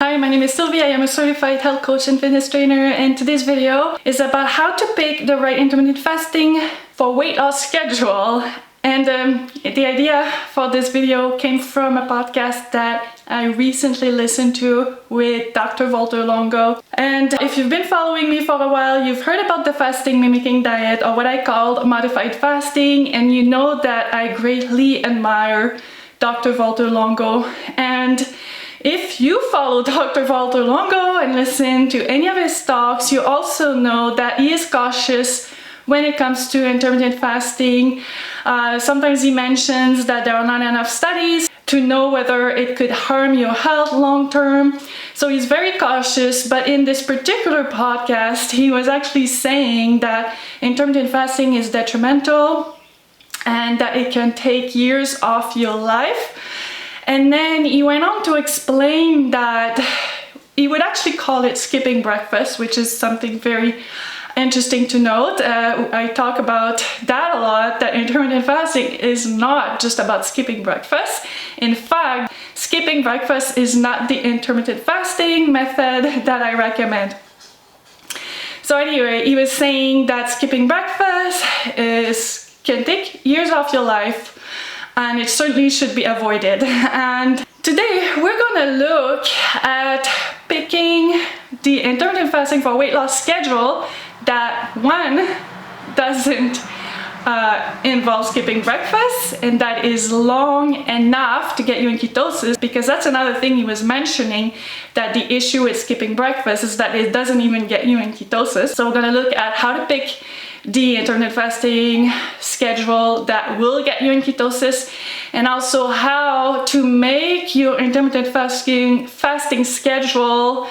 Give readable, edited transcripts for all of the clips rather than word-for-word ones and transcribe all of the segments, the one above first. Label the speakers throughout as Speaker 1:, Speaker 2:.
Speaker 1: Hi, my name is Sylvia. I am a certified health coach and fitness trainer, and today's video is about how to pick the right intermittent fasting for weight loss schedule. And the idea for this video came from a podcast that I recently listened to with Dr. Valter Longo. And if you've been following me for a while, you've heard about the Fasting Mimicking Diet, or what I call modified fasting, and you know that I greatly admire Dr. Valter Longo. And if you follow Dr. Valter Longo and listen to any of his talks, you also know that he is cautious when it comes to intermittent fasting. Sometimes he mentions that there are not enough studies to know whether it could harm your health long term. So he's very cautious, but in this particular podcast, he was actually saying that intermittent fasting is detrimental and that it can take years off your life. And then he went on to explain that he would actually call it skipping breakfast, which is something very interesting to note. I talk about that a lot, that intermittent fasting is not just about skipping breakfast. In fact, skipping breakfast is not the intermittent fasting method that I recommend. So anyway, he was saying that skipping breakfast can take years off your life, and it certainly should be avoided. And today we're gonna look at picking the intermittent fasting for weight loss schedule that, one, doesn't involve skipping breakfast, and that is long enough to get you in ketosis, because that's another thing he was mentioning, that the issue with skipping breakfast is that it doesn't even get you in ketosis. So we're gonna look at how to pick the intermittent fasting schedule that will get you in ketosis, and also how to make your intermittent fasting schedule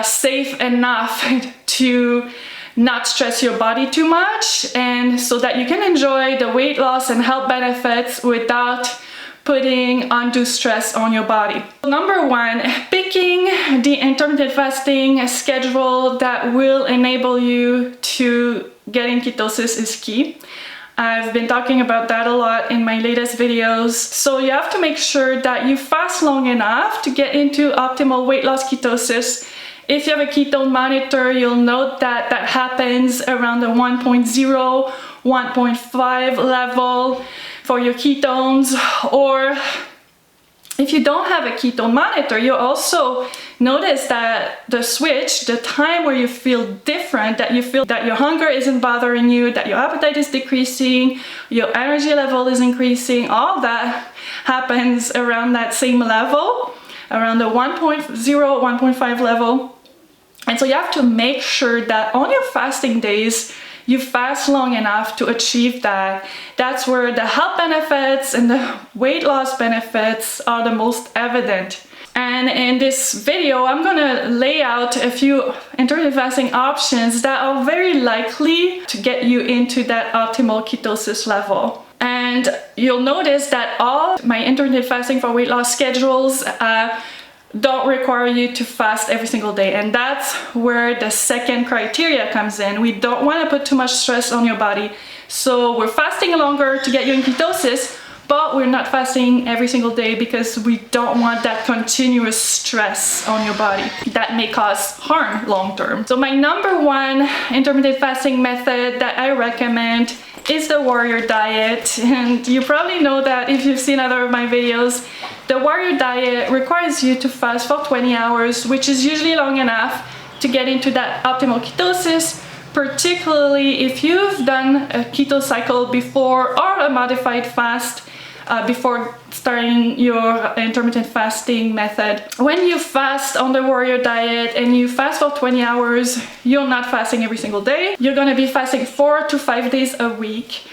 Speaker 1: safe enough to not stress your body too much, and so that you can enjoy the weight loss and health benefits without putting undue stress on your body. Number one, picking the intermittent fasting schedule that will enable you to get in ketosis is key. I've been talking about that a lot in my latest videos. So you have to make sure that you fast long enough to get into optimal weight loss ketosis. If you have a ketone monitor, you'll note that that happens around the 1.0, 1.5 level for your ketones. Or if you don't have a ketone monitor, you'll also notice that the switch, the time where you feel different, that you feel that your hunger isn't bothering you, that your appetite is decreasing, your energy level is increasing, all that happens around that same level, around the 1.0, 1.5 level. And so you have to make sure that on your fasting days, you fast long enough to achieve that. That's where the health benefits and the weight loss benefits are the most evident. And in this video, I'm gonna lay out a few intermittent fasting options that are very likely to get you into that optimal ketosis level. And you'll notice that all my intermittent fasting for weight loss schedules don't require you to fast every single day, and that's where the second criteria comes in. We don't want to put too much stress on your body, so we're fasting longer to get you in ketosis, but we're not fasting every single day because we don't want that continuous stress on your body that may cause harm long term. So my number one intermittent fasting method that I recommend is the warrior diet, and you probably know that if you've seen other of my videos. The warrior diet requires you to fast for 20 hours, which is usually long enough to get into that optimal ketosis, particularly if you've done a keto cycle before or a modified fast before starting your intermittent fasting method. When you fast on the warrior diet and you fast for 20 hours, you're not fasting every single day. You're gonna be fasting 4 to 5 days a week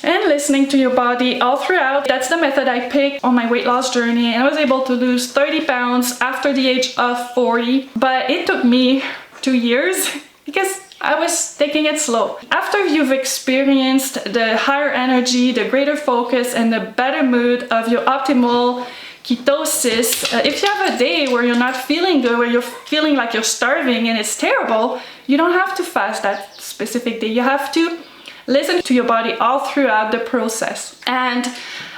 Speaker 1: and listening to your body all throughout. That's the method I picked on my weight loss journey, and I was able to lose 30 pounds after the age of 40, but it took me 2 years because I was taking it slow. After you've experienced the higher energy, the greater focus, and the better mood of your optimal ketosis, if you have a day where you're not feeling good, where you're feeling like you're starving and it's terrible, you don't have to fast that specific day. You have to listen to your body all throughout the process. And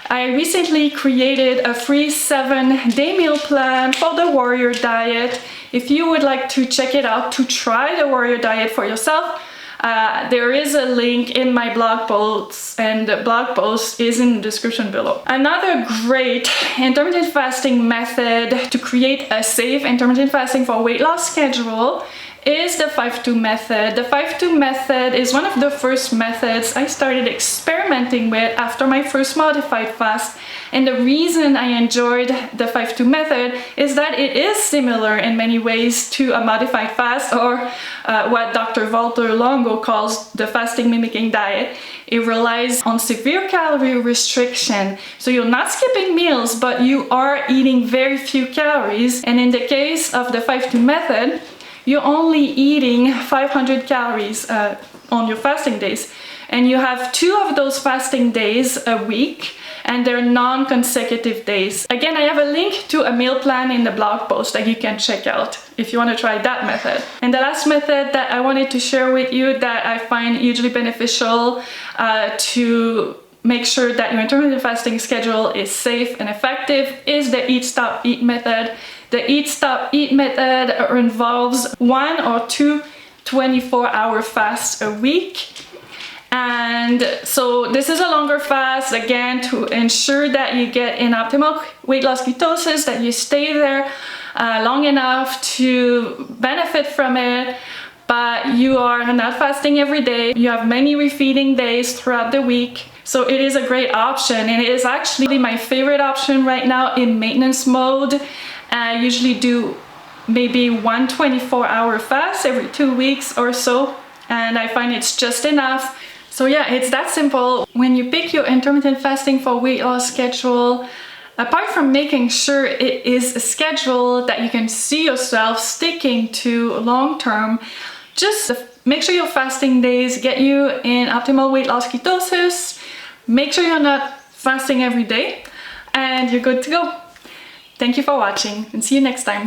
Speaker 1: I recently created a free 7-day meal plan for the Warrior Diet. If you would like to check it out, to try the Warrior Diet for yourself, there is a link in my blog posts, and the blog post is in the description below. Another great intermittent fasting method to create a safe intermittent fasting for weight loss schedule is the 5-2 method. The 5-2 method is one of the first methods I started experimenting with after my first modified fast. And the reason I enjoyed the 5-2 method is that it is similar in many ways to a modified fast, or what Dr. Valter Longo calls the Fasting Mimicking Diet. It relies on severe calorie restriction. So you're not skipping meals, but you are eating very few calories. And in the case of the 5-2 method, you're only eating 500 calories on your fasting days. And you have 2 of those fasting days a week, and they're non-consecutive days. Again, I have a link to a meal plan in the blog post that you can check out if you want to try that method. And the last method that I wanted to share with you that I find hugely beneficial to make sure that your intermittent fasting schedule is safe and effective is the Eat, Stop, Eat method. The Eat, Stop, Eat method involves 1 or 2 24-hour fasts a week. And so this is a longer fast, again, to ensure that you get in optimal weight loss ketosis, that you stay there long enough to benefit from it, but you are not fasting every day. You have many refeeding days throughout the week. So it is a great option, and it is actually my favorite option right now in maintenance mode. I usually do maybe 1 24-hour fast every 2 weeks or so, and I find it's just enough. So yeah, it's that simple. When you pick your intermittent fasting for weight loss schedule, apart from making sure it is a schedule that you can see yourself sticking to long term, just make sure your fasting days get you in optimal weight loss ketosis. Make sure you're not fasting every day, and you're good to go. Thank you for watching, and see you next time.